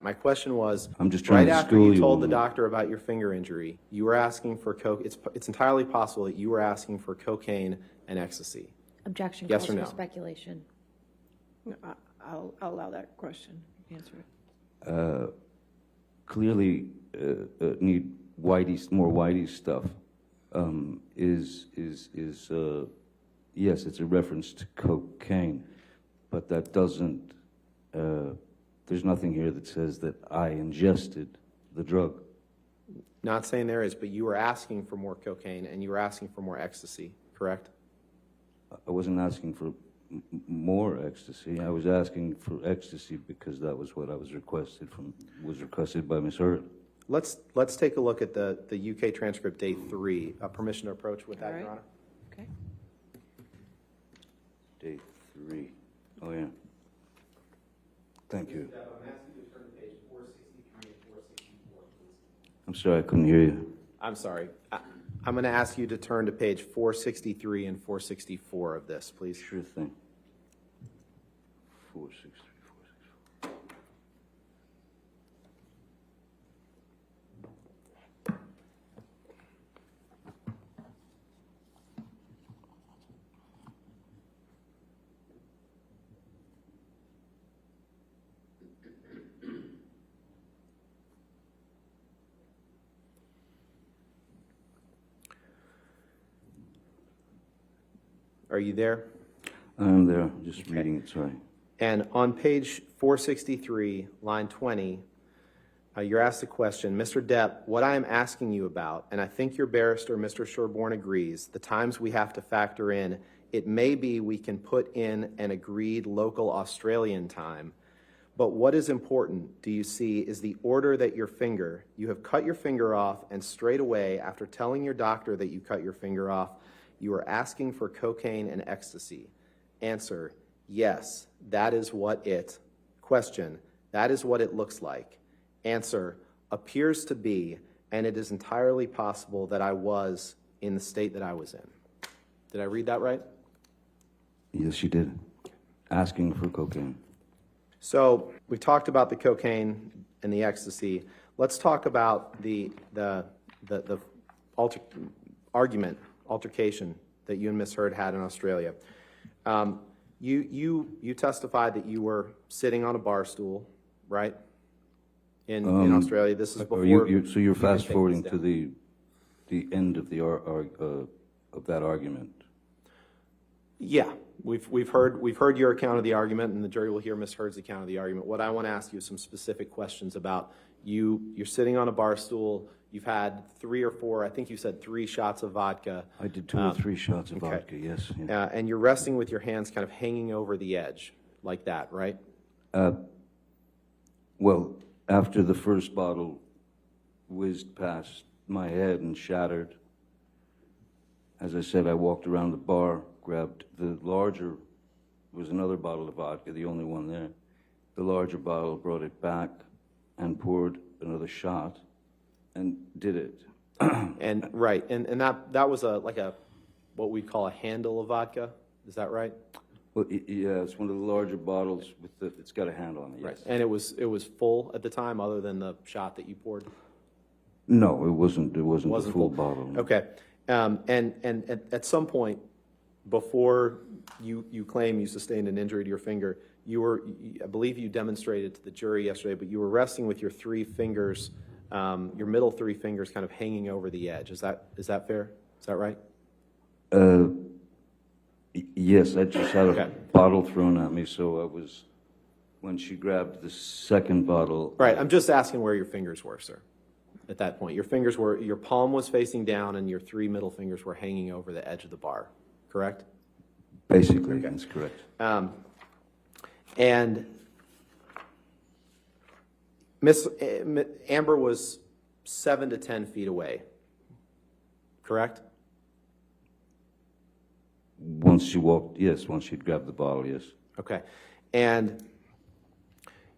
My question was, I'm just trying right to after school you you told on the it. doctor about your finger injury, you were asking for it's entirely possible that you were asking for cocaine and ecstasy. Objection Yes calls or for no? speculation. No, I'll allow that question. Answer it. Clearly need more Whitey stuff. Yes, it's a reference to cocaine, but that doesn't. There's nothing here that says that I ingested the drug. Not saying there is, but you were asking for more cocaine and you were asking for more ecstasy, correct? I wasn't asking for more ecstasy. I was asking for ecstasy because that was what I was requested by Ms. Hurd. Let's take a look at the UK transcript, day 3. Permission to approach with that, All right. Your Honor? Okay. Day 3. Oh, yeah. Thank you. I'm asking you to turn to page 463 and 464, please. I'm sorry, I couldn't hear you. I'm sorry. I'm going to ask you to turn to page 463 and 464 of this, please. Sure thing. 463, 464. Are you there? I'm there, just reading it, sorry. And on page 463, line 20, you're asked a question, Mr. Depp, what I am asking you about, and I think your barrister, Mr. Sherborne, agrees, the times we have to factor in, it may be we can put in an agreed local Australian time, but what is important, do you see, is the order that you have cut your finger off, and straight away, after telling your doctor that you cut your finger off, you are asking for cocaine and ecstasy. Answer, yes, that is what it. Question, that is what it looks like. Answer, appears to be, and it is entirely possible that I was in the state that I was in. Did I read that right? Yes, you did. Asking for cocaine. So we talked about the cocaine and the ecstasy. Let's talk about the altercation that you and Ms. Hurd had in Australia. You testified that you were sitting on a bar stool, right? In Australia. This is before. So you're fast forwarding to the end of the of that argument. Yeah, we've heard your account of the argument, and the jury will hear Ms. Hurd's account of the argument. What I want to ask you is some specific questions about you're sitting on a bar stool. You've had 3 or 4, I think you said 3 shots of vodka. I did 2 or 3 shots of okay. vodka, yes. Yeah. And you're resting with your hands kind of hanging over the edge, like that, right? Well, after the first bottle whizzed past my head and shattered, as I said, I walked around the bar, grabbed the larger, there was another bottle of vodka, the only one there. The larger bottle, brought it back and poured another shot and did it. And right, and that was like a what we call a handle of vodka. Is that right? Well, yeah, it's one of the larger bottles with it's got a handle on it. Yes. Right. And it was full at the time, other than the shot that you poured. No, it wasn't. It wasn't the full bottle. No. Okay. And at some point before you claim you sustained an injury to your finger, I believe you demonstrated to the jury yesterday, but you were resting with your 3 fingers. Your middle 3 fingers kind of hanging over the edge. Is that fair? Is that right? Yes, I just had a bottle thrown at me, so I was, when she grabbed the second bottle. Right, I'm just asking where your fingers were, sir, at that point. Your palm was facing down and your 3 middle fingers were hanging over the edge of the bar, correct? Basically, that's correct. And Miss Amber was 7 to 10 feet away, correct? Once she walked, yes. Once she'd grabbed the bottle, yes. Okay, and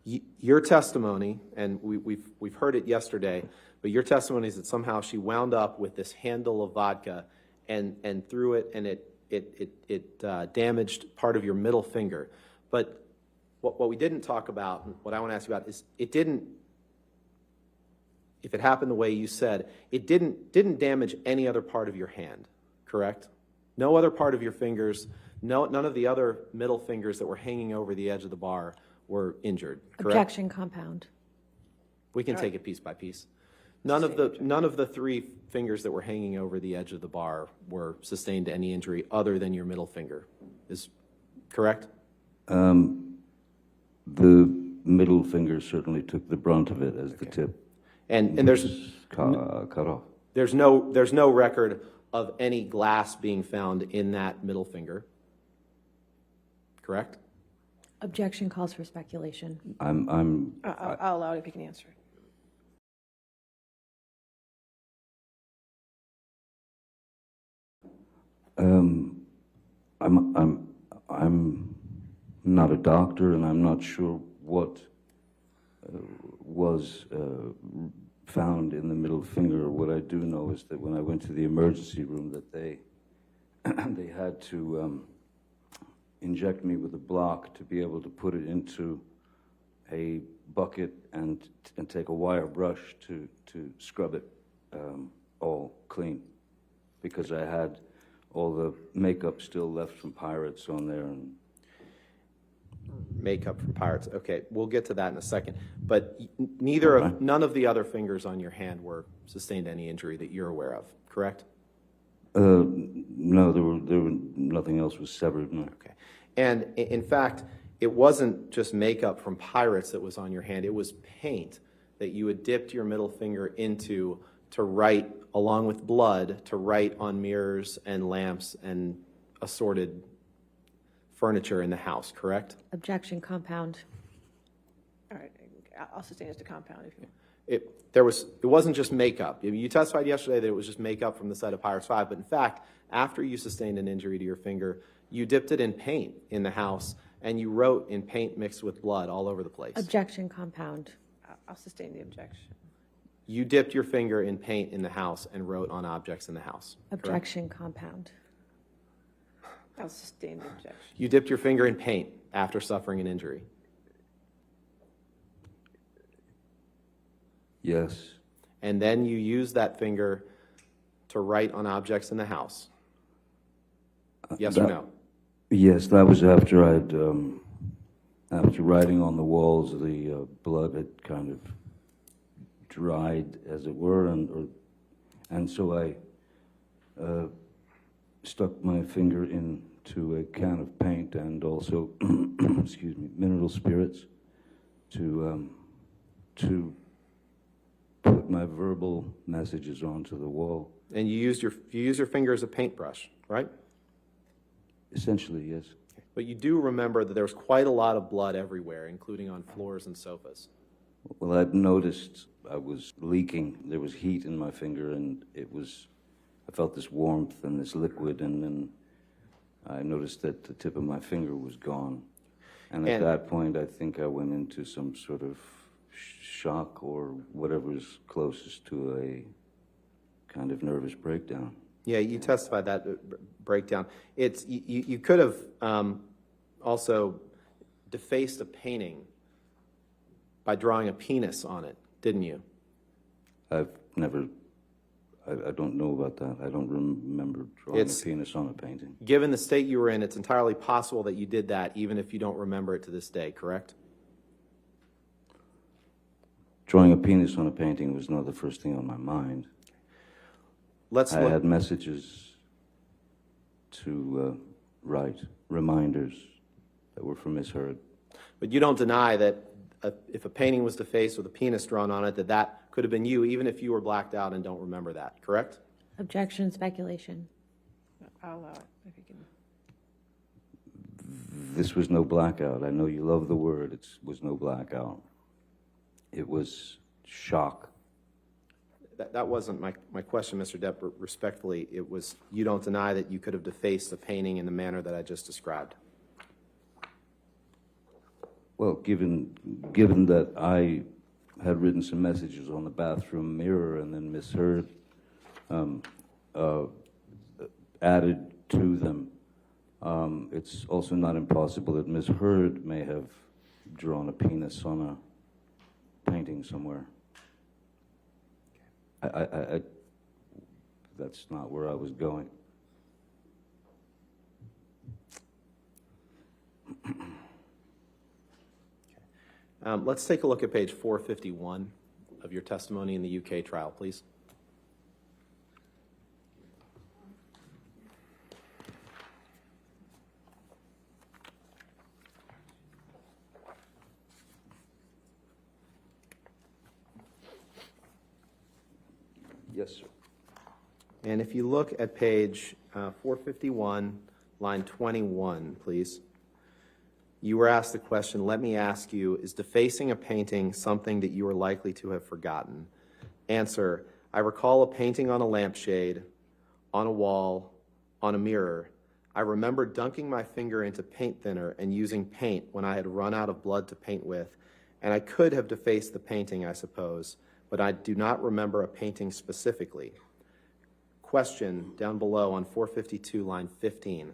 your testimony, and we've heard it yesterday, but your testimony is that somehow she wound up with this handle of vodka and threw it, and it damaged part of your middle finger. But what we didn't talk about, and what I want to ask you about is, it didn't, if it happened the way you said, it didn't damage any other part of your hand, correct? No other part of your fingers, none of the other middle fingers that were hanging over the edge of the bar were injured, correct? Objection, compound. We can take it piece by piece. None of the three fingers that were hanging over the edge of the bar were sustained any injury other than your middle finger. Is correct? The middle finger certainly took the brunt of it as the tip And there's was cut off. there's no record of any glass being found in that middle finger. Correct? Objection calls for speculation. I'll allow it if you can answer it. I'm not a doctor, and I'm not sure what was found in the middle finger. What I do know is that when I went to the emergency room, that they they had to inject me with a block to be able to put it into a bucket and take a wire brush to scrub it all clean, because I had all the makeup still left from Pirates on there. And Makeup from Pirates. Okay, we'll get to that in a second. But none of the other fingers on your hand were sustained any injury that you're aware of, correct? no, there were nothing else was severed. No. Okay. And in fact, it wasn't just makeup from Pirates that was on your hand. It was paint that you had dipped your middle finger into to write, along with blood, to write on mirrors and lamps and assorted furniture in the house, correct? Objection, compound. All right, I'll sustain as to compound if you. It wasn't just makeup. You testified yesterday that it was just makeup from the set of Pirates 5, but in fact, after you sustained an injury to your finger, you dipped it in paint in the house, and you wrote in paint mixed with blood all over the place. Objection, compound. I'll sustain the objection. You dipped your finger in paint in the house and wrote on objects in the house. correct? Objection, compound. I'll sustain the objection. You dipped your finger in paint after suffering an injury. Yes. And then you used that finger to write on objects in the house. Yes or no? Yes, that was after I'd, after writing on the walls, the blood had kind of dried, as it were, and so I stuck my finger into a can of paint and also, excuse me, mineral spirits to put my verbal messages onto the wall. And you used your finger as a paintbrush, right? Essentially, yes. But you do remember that there was quite a lot of blood everywhere, including on floors and sofas. Well, I'd noticed I was leaking. There was heat in my finger, and I felt this warmth and this liquid, and then I noticed that the tip of my finger was gone. And at that point, I think I went into some sort of shock or whatever's closest to a kind of nervous breakdown. Yeah, you testified that breakdown. You could have also defaced a painting by drawing a penis on it, didn't you? I don't know about that. I don't remember drawing a penis on a painting. Given the state you were in, it's entirely possible that you did that, even if you don't remember it to this day, correct? Drawing a penis on a painting was not the first thing on my mind. I had messages to write, reminders that were for Miss Heard. But you don't deny that if a painting was defaced with a penis drawn on it, that could have been you, even if you were blacked out and don't remember that, correct? Objection, speculation. I'll allow it if you can. This was no blackout. I know you love the word. It was no blackout. It was shock. That wasn't my question, Mr. Depp. Respectfully, it was, you don't deny that you could have defaced a painting in the manner that I just described. Well, given that I had written some messages on the bathroom mirror and then Miss Heard added to them, it's also not impossible that Miss Heard may have drawn a penis on a painting somewhere. That's not where I was going. Let's take a look at page 451 of your testimony in the UK trial, please. Yes, sir. And if you look at page 451, line 21, please. You were asked the question, let me ask you, is defacing a painting something that you are likely to have forgotten? Answer, I recall a painting on a lampshade, on a wall, on a mirror. I remember dunking my finger into paint thinner and using paint when I had run out of blood to paint with, and I could have defaced the painting, I suppose, but I do not remember a painting specifically. Question down below on 452, line 15.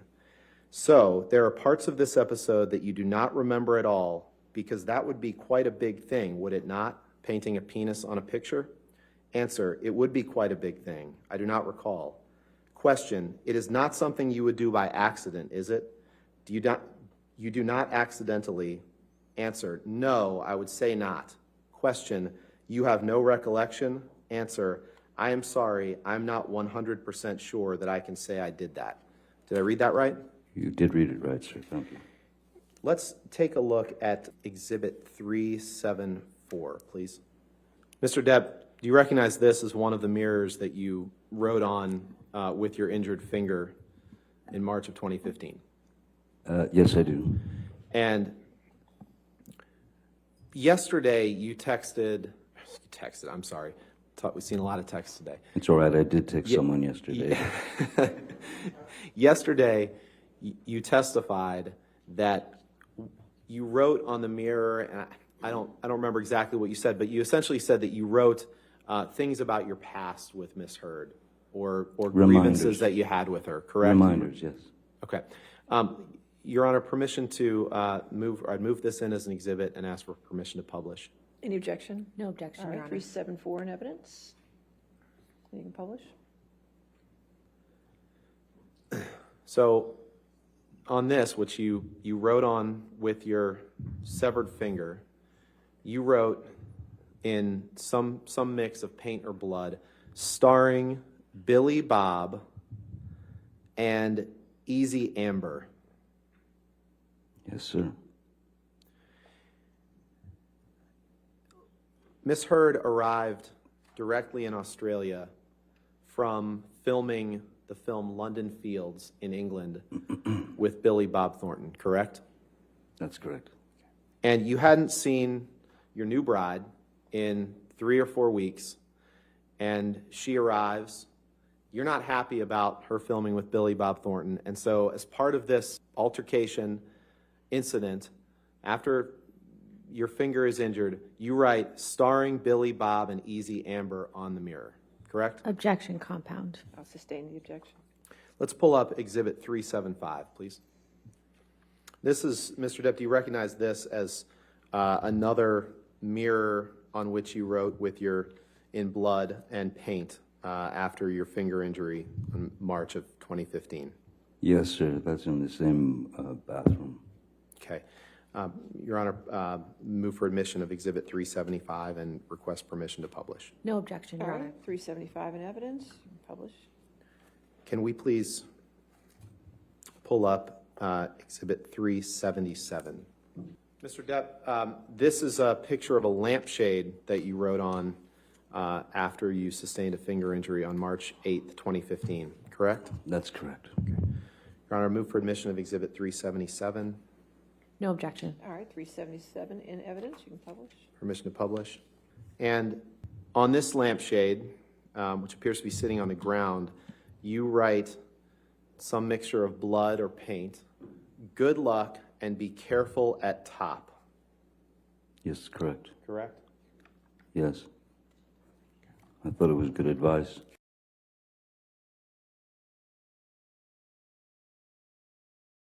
So, there are parts of this episode that you do not remember at all, because that would be quite a big thing, would it not? Painting a penis on a picture? Answer, it would be quite a big thing. I do not recall. Question, it is not something you would do by accident, is it? You do not accidentally. Answer, no, I would say not. Question, you have no recollection? Answer, I am sorry, I'm not 100% sure that I can say I did that. Did I read that right? You did read it right, sir. Thank you. Let's take a look at Exhibit 374, please. Mr. Depp, do you recognize this as one of the mirrors that you wrote on with your injured finger in March of 2015? Yes, I do. And yesterday you texted, I'm sorry. We've seen a lot of texts today. It's all right. I did text someone yesterday. Yesterday, you testified that you wrote on the mirror, and I don't remember exactly what you said, but you essentially said that you wrote things about your past with Miss Heard, or grievances that you had with her, correct? Reminders, yes. Okay. Your Honor, permission to I'd move this in as an exhibit and ask for permission to publish. Any objection? No objection, All Your right, Honor. 374 in evidence. You can publish. So, on this, which you wrote on with your severed finger, you wrote in some mix of paint or blood, starring Billy Bob and Easy Amber. Yes, sir. Miss Heard arrived directly in Australia from filming the film London Fields in England with Billy Bob Thornton, correct? That's correct. And you hadn't seen your new bride in 3 or 4 weeks, and she arrives. You're not happy about her filming with Billy Bob Thornton, and so as part of this altercation incident, after your finger is injured, you write starring Billy Bob and Easy Amber on the mirror, correct? Objection, compound. I'll sustain the objection. Let's pull up Exhibit 375, please. This is, Mr. Depp, do you recognize this as another mirror on which you wrote with your, in blood and paint after your finger injury in March of 2015? Yes, sir. That's in the same bathroom. Okay. Your Honor, move for admission of Exhibit 375 and request permission to publish. No objection, All Your right, Honor. 375 in evidence. You can publish. Can we please pull up Exhibit 377? Mr. Depp, this is a picture of a lampshade that you wrote on after you sustained a finger injury on March 8th, 2015, correct? That's correct. Your Honor, move for admission of Exhibit 377. No objection. All right, 377 in evidence. You can publish. Permission to publish. And on this lampshade, which appears to be sitting on the ground, you write some mixture of blood or paint. Good luck and be careful at top. Yes, correct. Correct? Yes. I thought it was good advice.